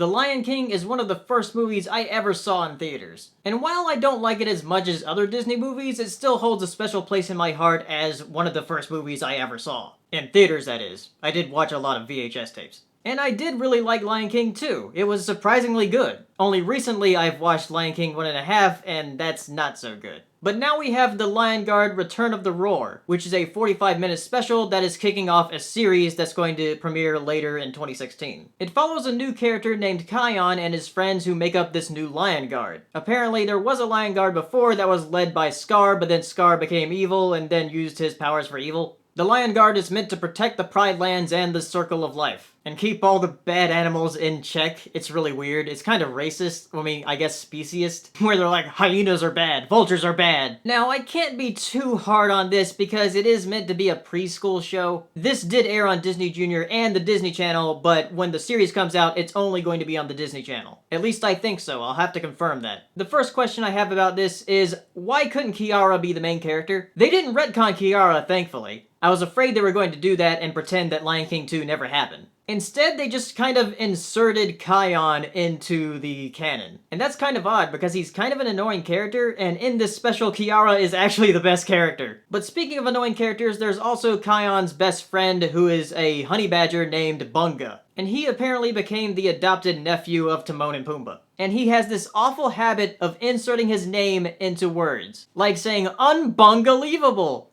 The Lion King is one of the first movies I ever saw in theaters. And while I don't like it as much as other Disney movies, it still holds a special place in my heart as one of the first movies I ever saw. In theaters, that is. I did watch a lot of VHS tapes. And I did really like Lion King too. It was surprisingly good. Only recently I've watched Lion King 1.5, and that's not so good. But now we have The Lion Guard Return of the Roar, which is a 45-minute special that is kicking off a series that's going to premiere later in 2016. It follows a new character named Kion and his friends who make up this new Lion Guard. Apparently there was a Lion Guard before that was led by Scar, but then Scar became evil and then used his powers for evil. The Lion Guard is meant to protect the Pride Lands and the Circle of Life, and keep all the bad animals in check. It's really weird. It's kind of racist. I mean, I guess speciesist, where they're like, hyenas are bad, vultures are bad. Now, I can't be too hard on this because it is meant to be a preschool show. This did air on Disney Junior and the Disney Channel, but when the series comes out, it's only going to be on the Disney Channel. At least I think so. I'll have to confirm that. The first question I have about this is, why couldn't Kiara be the main character? They didn't retcon Kiara, thankfully. I was afraid they were going to do that and pretend that Lion King 2 never happened. Instead, they just kind of inserted Kion into the canon. And that's kind of odd because he's kind of an annoying character, and in this special, Kiara is actually the best character. But speaking of annoying characters, there's also Kion's best friend who is a honey badger named Bunga. And he apparently became the adopted nephew of Timon and Pumbaa. And he has this awful habit of inserting his name into words. Like saying, "Unbungalievable."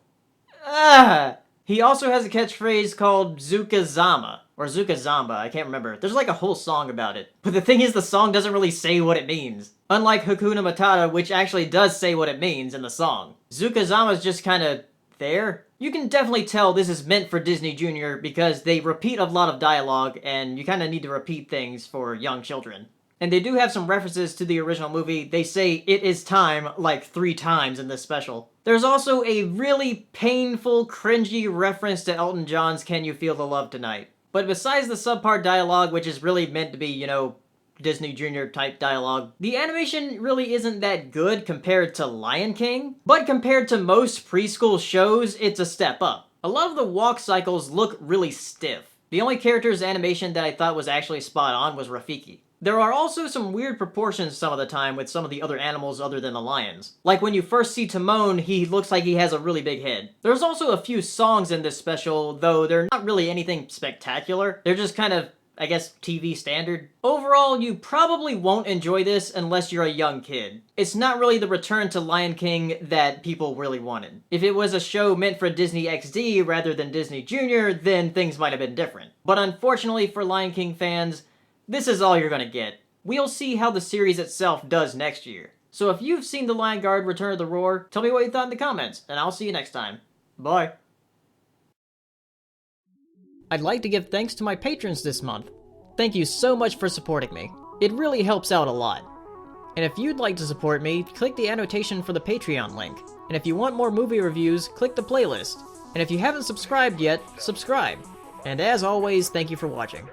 He also has a catchphrase called Zukazama, or Zukazamba, I can't remember. There's like a whole song about it. But the thing is, the song doesn't really say what it means. Unlike Hakuna Matata, which actually does say what it means in the song. Zukazama's just kind of there. You can definitely tell this is meant for Disney Junior because they repeat a lot of dialogue, and you kind of need to repeat things for young children. And they do have some references to the original movie. They say "it is time" like 3 times in this special. There's also a really painful, cringy reference to Elton John's "Can You Feel the Love Tonight?" But besides the subpart dialogue, which is really meant to be, you know, Disney Junior type dialogue, the animation really isn't that good compared to Lion King. But compared to most preschool shows, it's a step up. A lot of the walk cycles look really stiff. The only character's animation that I thought was actually spot on was Rafiki. There are also some weird proportions some of the time with some of the other animals other than the lions. Like when you first see Timon, he looks like he has a really big head. There's also a few songs in this special, though they're not really anything spectacular. They're just kind of, I guess, TV standard. Overall, you probably won't enjoy this unless you're a young kid. It's not really the return to Lion King that people really wanted. If it was a show meant for Disney XD rather than Disney Junior, then things might have been different. But unfortunately for Lion King fans, this is all you're gonna get. We'll see how the series itself does next year. So if you've seen The Lion Guard Return of the Roar, tell me what you thought in the comments, and I'll see you next time. Bye. I'd like to give thanks to my patrons this month. Thank you so much for supporting me. It really helps out a lot. And if you'd like to support me, click the annotation for the Patreon link. And if you want more movie reviews, click the playlist. And if you haven't subscribed yet, subscribe. And as always, thank you for watching.